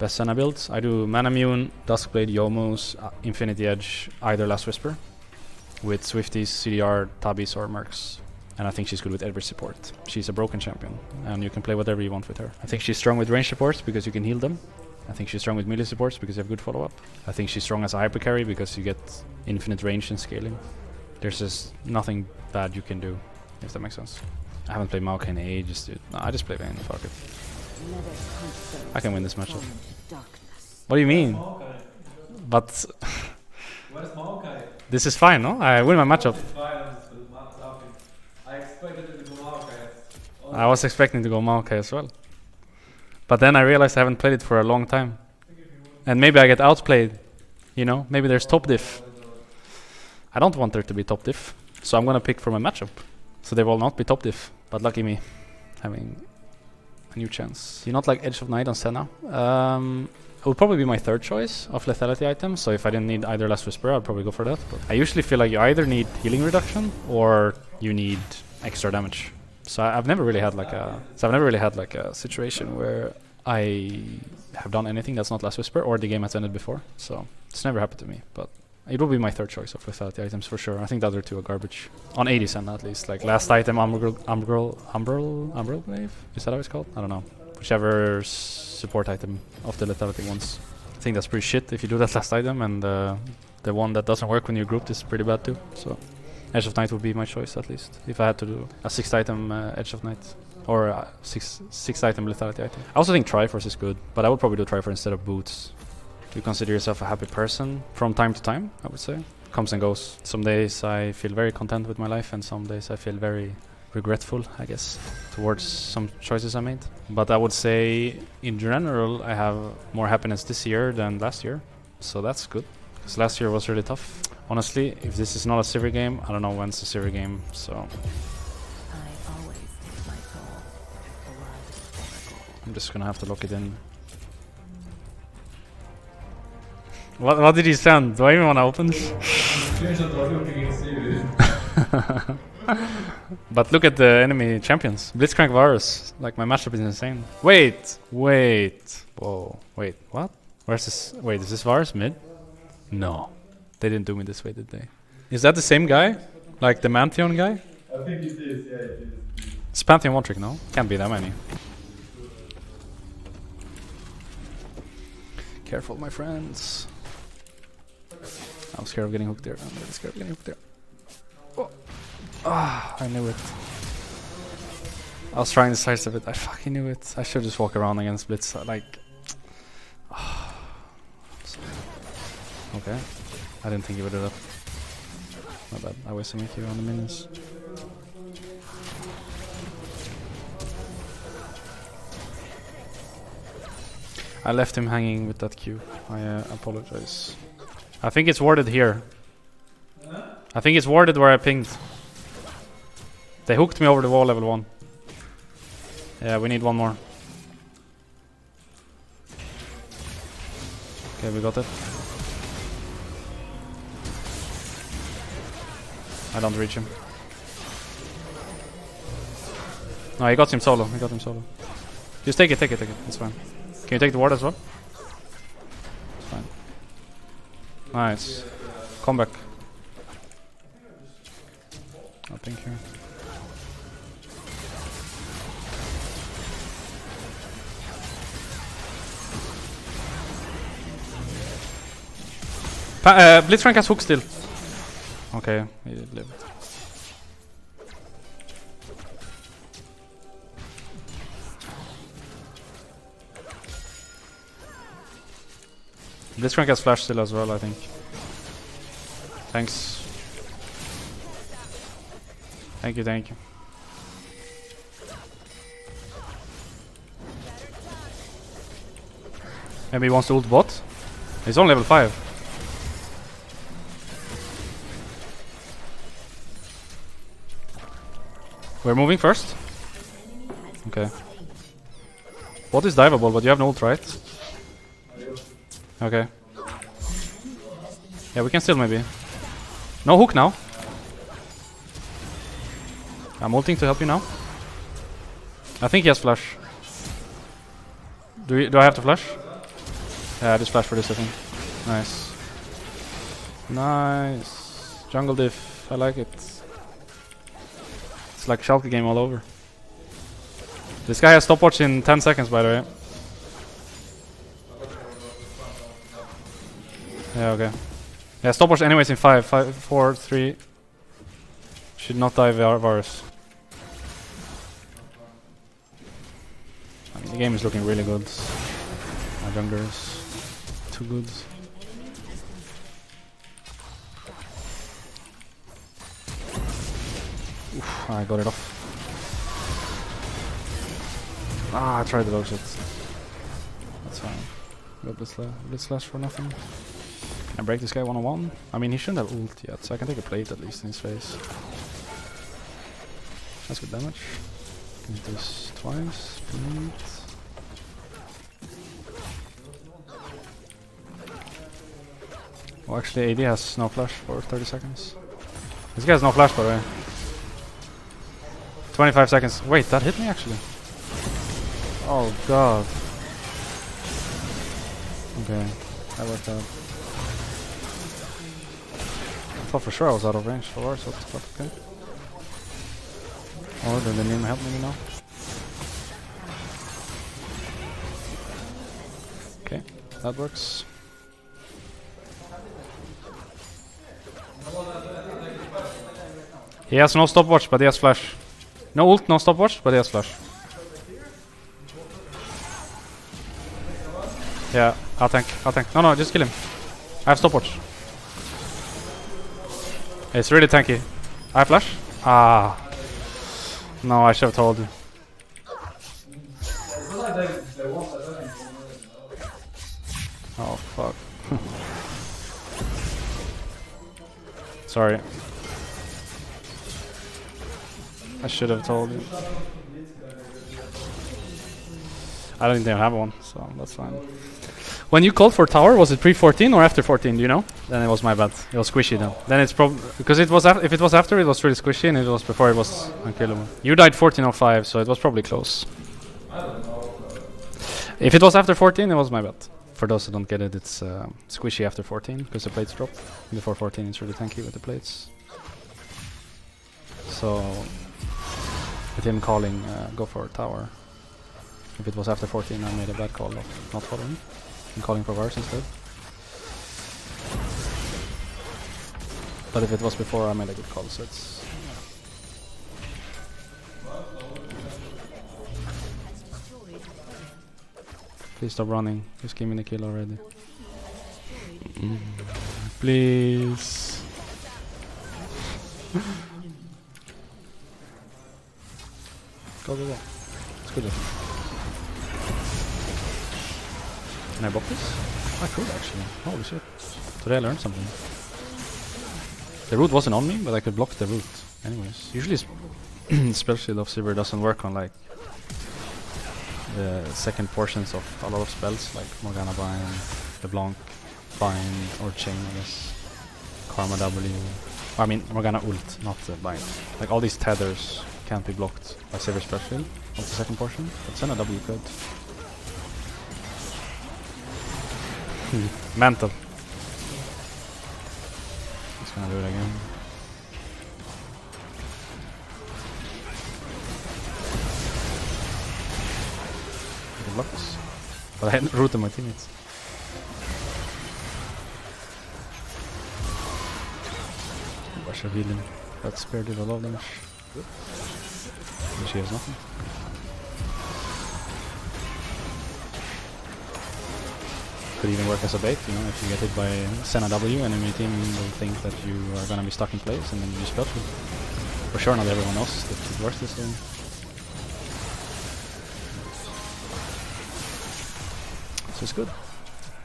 Best Senna builds. I do Manamune, Duskblade, Yomus, Infinity Edge, either Last Whisper. With Swifties, CDR, Tabis or Mercs. And I think she's good with every support. She's a broken champion, and you can play whatever you want with her. I think she's strong with range supports because you can heal them. I think she's strong with melee supports because you have good follow-up. I think she's strong as a hyper carry because you get infinite range and scaling. There's just nothing bad you can do, if that makes sense. I haven't played Maokai in ages, dude. No, I just play Vayne, fuck it. I can win this matchup. What do you mean? But Where's Maokai? this is fine, no? I win my matchup. I expected it to go Maokai. I was expecting to go Maokai as well. But then I realized I haven't played it for a long time. And maybe I get outplayed, you know? Maybe there's top diff. I don't want there to be top diff, so I'm gonna pick for my matchup. So there will not be top diff, but lucky me, having a new chance. You not like Edge of Night on Senna? It would probably be my third choice of lethality items, so if I didn't need either Last Whisper, I'd probably go for that. But I usually feel like you either need healing reduction or you need extra damage. So I've never really had like a situation where I have done anything that's not Last Whisper or the game has ended before. So it's never happened to me, but it will be my third choice of lethality items for sure. I think the other two are garbage. On 80 Senna at least. Like last item, Umbral Glaive? Is that how it's called? I don't know. Whichever support item of the lethality ones. I think that's pretty shit if you do that last item, and the one that doesn't work when you're grouped is pretty bad too. So Edge of Night would be my choice at least, if I had to do a 6th item Edge of Night. Or a 6th item lethality item. I also think Triforce is good, but I would probably do Triforce instead of Boots. Do you consider yourself a happy person? From time to time, I would say. Comes and goes. Some days I feel very content with my life, and some days I feel very regretful, I guess, towards some choices I made. But I would say, in general, I have more happiness this year than last year. So that's good. Because last year was really tough. Honestly, if this is not a Sivir game, I don't know when's the Sivir game, so... I'm just gonna have to lock it in. What did he send? Do I even want to open this? But look at the enemy champions. Blitzcrank Varus. Like, my matchup is insane. Wait. Whoa. Wait, what? Where's this? Wait, is this Varus mid? No. They didn't do me this way, did they? Is that the same guy? Like the Mantheon guy? I think it is, yeah, it is. It's Pantheon 1 trick, no? Can't be that many. Careful, my friends. I'm scared of getting hooked there. I'm really scared of getting hooked there. Oh. Ah, I knew it. I was trying to sidestep it. I fucking knew it. I should just walk around against Blitz. Like... Okay. I didn't think he would do that. My bad. I wasted my Q on the minions. I left him hanging with that Q. I apologize. I think it's warded here. I think it's warded where I pinged. They hooked me over the wall level 1. Yeah, we need one more. Okay, we got it. I don't reach him. No, he got him solo. Just take it. It's fine. Can you take the ward as well? It's fine. Nice. Come back. Oh, thank you. Blitzcrank has hook still. Okay, he did live. Blitzcrank has flash still as well, I think. Thanks. Thank you. Maybe he wants to ult bot? He's on level 5. We're moving first? Okay. Bot is diveable, but you have no ult, right? Okay. Yeah, we can still maybe. No hook now. I'm ulting to help you now. I think he has flash. Do I have to flash? Yeah, I just flash for this, I think. Nice. Nice. Jungle diff. I like it. It's like Schalke game all over. This guy has stopwatch in 10 seconds, by the way. Yeah, okay. Yeah, stopwatch anyways in 5, 4, 3. Should not die Varus. I mean, the game is looking really good. My jungler is too good. Oof, I got it off. Ah, I tried the low shit. That's fine. Got blitz slash for nothing. Can I break this guy one-on-one? I mean, he shouldn't have ult yet, so I can take a plate at least in his face. That's good damage. Can hit this twice. Plate. Oh, actually, AD has no flash for 30 seconds. This guy has no flash, by the way. 25 seconds. Wait, that hit me actually. Oh god. Okay, that worked out. I thought for sure I was out of range for ours, but okay. Or did the name help me now? Okay, that works. He has no stopwatch, but he has flash. No ult, no stopwatch, but he has flash. Yeah, I'll tank. No, just kill him. I have stopwatch. It's really tanky. I have flash? Ah. No, I should have told you. Oh, fuck. Sorry. I should have told you. I don't think they have one, so that's fine. When you called for tower, was it pre-14 or after 14? Do you know? Then it was my bad. It was squishy then. Then it's probably because it was if it was after, it was really squishy, and it was before, it was unkillable. You died 14:05, so it was probably close. If it was after 14, it was my bad. For those who don't get it, it's squishy after 14 because the plates drop. Before 14, it's really tanky with the plates. So with him calling, go for a tower. If it was after 14, I made a bad call of not following. I'm calling for Varus instead. But if it was before, I made a good call, so it's... Please stop running. Just give me the kill already. Please. Go. It's good. Can I block this? I could actually. Holy shit. Today I learned something. The root wasn't on me, but I could block the root. Anyways. Usually Spell Shield of Silver doesn't work on like the second portions of a lot of spells, like Morgana Bind, LeBlanc Bind, or Chain, I guess. Karma W. I mean Morgana Ult, not the Bind. Like all these tethers can't be blocked by Silver Spell Shield of the second portion, but Senna W could. Mental. He's gonna do it again. Good luck. But I hadn't rooted my teammates. I should heal him. That spear did a lot of damage. And she has nothing. Could even work as a bait, you know, if you get hit by Senna W, enemy team will think that you are gonna be stuck in place and then you spell shield. For sure not everyone else that it works this game. So it's good.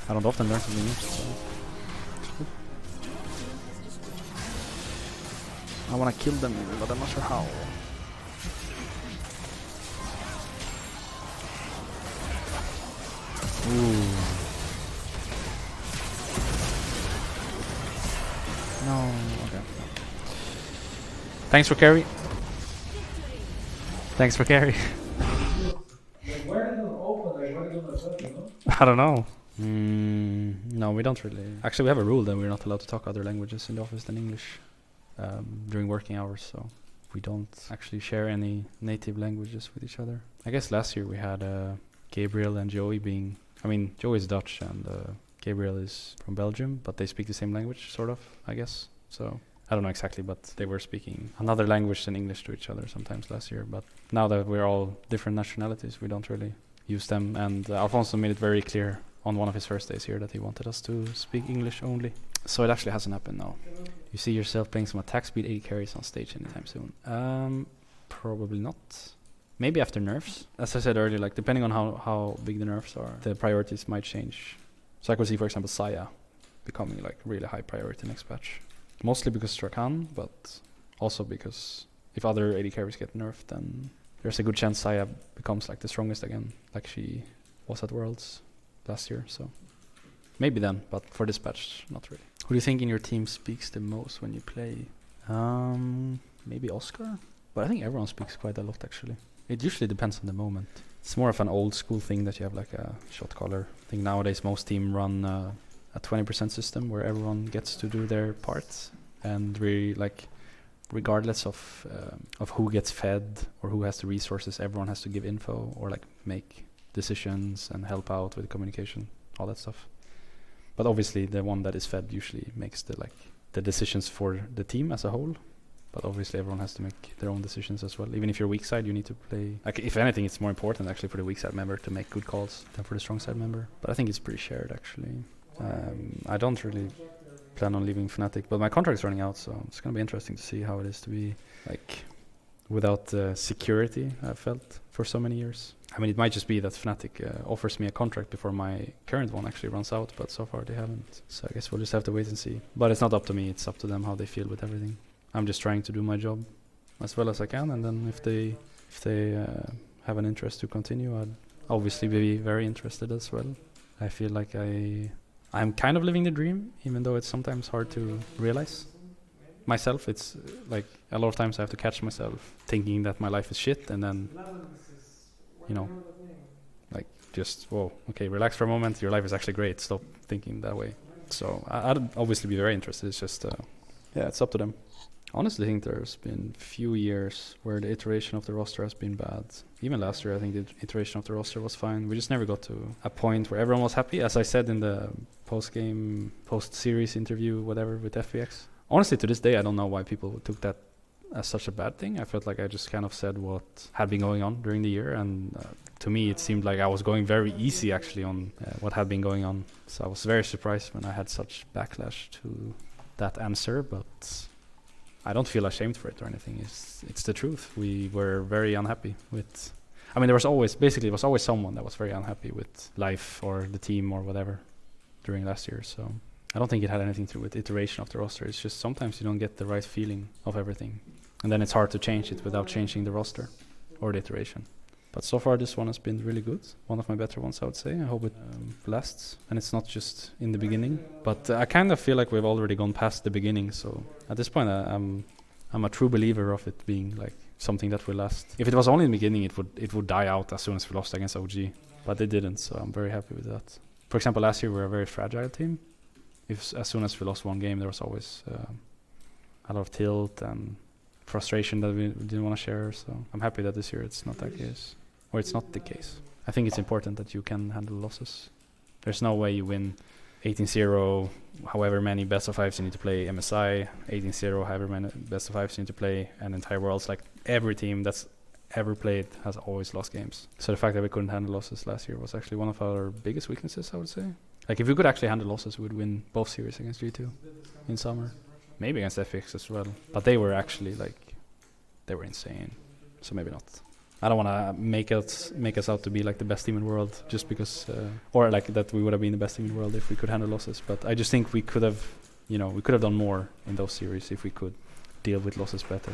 I don't often learn something new, so it's good. I wanna kill them, but I'm not sure how. Ooh. No, okay. Thanks for carry. Thanks for carry. Like, where did it open? Like, where did it open? I don't know. No, we don't really. Actually, we have a rule that we're not allowed to talk other languages in the office than English during working hours, so we don't actually share any native languages with each other. I guess last year we had Gabriel and Joey being... I mean, Joey is Dutch and Gabriel is from Belgium, but they speak the same language, sort of, I guess. So, I don't know exactly, but they were speaking another language than English to each other sometimes last year. But now that we're all different nationalities, we don't really use them. And Alfonso made it very clear on one of his first days here that he wanted us to speak English only. So it actually hasn't happened now. You see yourself playing some attack speed 80 carries on stage anytime soon? Probably not. Maybe after nerfs. As I said earlier, like depending on how big the nerfs are, the priorities might change. So I could see, for example, Saya becoming like really high priority next patch. Mostly because Strakan, but also because if other 80 carries get nerfed, then there's a good chance Saya becomes like the strongest again, like she was at Worlds last year. So maybe then, but for this patch, not really. Who do you think in your team speaks the most when you play? Maybe Oscar? But I think everyone speaks quite a lot actually. It usually depends on the moment. It's more of an old school thing that you have like a shot caller. I think nowadays most teams run a 20% system where everyone gets to do their part, and really like regardless of who gets fed or who has the resources, everyone has to give info or like make decisions and help out with communication, all that stuff. But obviously the one that is fed usually makes the decisions for the team as a whole. But obviously everyone has to make their own decisions as well. Even if you're weak side, you need to play... Like, if anything, it's more important actually for the weak side member to make good calls than for the strong side member. But I think it's pretty shared actually. I don't really plan on leaving Fnatic, but my contract is running out, so it's going to be interesting to see how it is to be like without the security I've felt for so many years. I mean, it might just be that Fnatic offers me a contract before my current one actually runs out, but so far they haven't. So I guess we'll just have to wait and see. But it's not up to me, it's up to them how they feel with everything. I'm just trying to do my job as well as I can, and then if they have an interest to continue, I'd obviously be very interested as well. I feel like I'm kind of living the dream, even though it's sometimes hard to realize. Myself, it's like a lot of times I have to catch myself thinking that my life is shit, and then, you know, like just, whoa, okay, relax for a moment, your life is actually great, stop thinking that way. So I'd obviously be very interested, it's just, yeah, it's up to them. Honestly, I think there's been few years where the iteration of the roster has been bad. Even last year, I think the iteration of the roster was fine. We just never got to a point where everyone was happy. As I said in the post-game, post-series interview, whatever, with FPX. Honestly, to this day, I don't know why people took that as such a bad thing. I felt like I just kind of said what had been going on during the year. And to me, it seemed like I was going very easy, actually, on what had been going on. So I was very surprised when I had such backlash to that answer, but... I don't feel ashamed for it or anything. It's the truth. We were very unhappy with... I mean, there was always someone that was very unhappy with life or the team or whatever during last year. So I don't think it had anything to do with iteration of the roster. It's just sometimes you don't get the right feeling of everything. And then it's hard to change it without changing the roster or the iteration. But so far this one has been really good. One of my better ones, I would say. I hope it lasts. And it's not just in the beginning. But I kind of feel like we've already gone past the beginning. So at this point, I'm a true believer of it being like something that will last. If it was only in the beginning, it would die out as soon as we lost against OG. But it didn't, so I'm very happy with that. For example, last year we were a very fragile team. As soon as we lost one game, there was always a lot of tilt and frustration that we didn't want to share. So I'm happy that this year it's not that case. Or it's not the case. I think it's important that you can handle losses. There's no way you win 18-0, however many best of fives you need to play MSI, 18-0, however many best of fives you need to play, and entire worlds. Like every team that's ever played has always lost games. So the fact that we couldn't handle losses last year was actually one of our biggest weaknesses, I would say. Like if we could actually handle losses, we would win both series against G2 in summer. Maybe against FX as well. But they were actually like, they were insane. So maybe not. I don't want to make us out to be like the best team in the world just because, or like that we would have been the best team in the world if we could handle losses. But I just think we could have, we could have done more in those series if we could deal with losses better.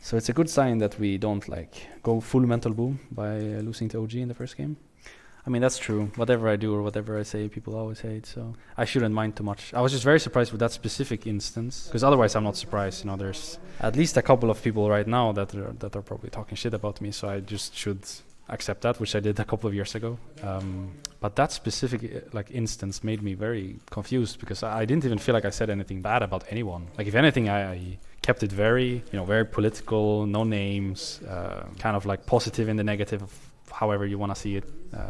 So it's a good sign that we don't like go full mental boom by losing to OG in the first game. I mean, that's true. Whatever I do or whatever I say, people always hate. So I shouldn't mind too much. I was just very surprised with that specific instance, because otherwise I'm not surprised. There's at least a couple of people right now that are probably talking shit about me. So I just should accept that, which I did a couple of years ago. But that specific instance made me very confused because I didn't even feel like I said anything bad about anyone. Like if anything, I kept it very, very political, no names, kind of like positive in the negative of however you want to see it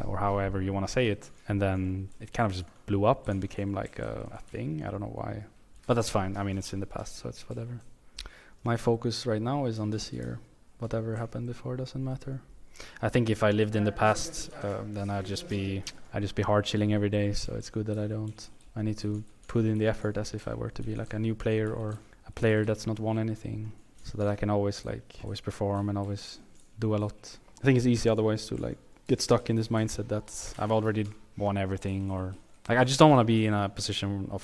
or however you want to say it. And then it kind of just blew up and became like a thing. I don't know why, but that's fine. I mean, it's in the past, so it's whatever. My focus right now is on this year. Whatever happened before doesn't matter. I think if I lived in the past, then I'd just be hard chilling every day. So it's good that I don't. I need to put in the effort as if I were to be like a new player or a player that's not won anything, so that I can always perform and always do a lot. I think it's easy otherwise to like get stuck in this mindset that I've already won everything, or like I just don't want to be in a position of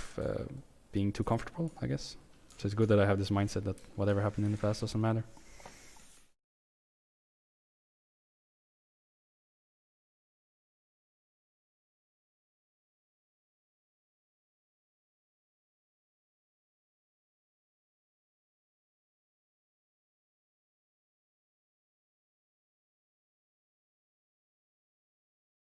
being too comfortable, I guess. So it's good that I have this mindset that whatever happened in the past doesn't matter.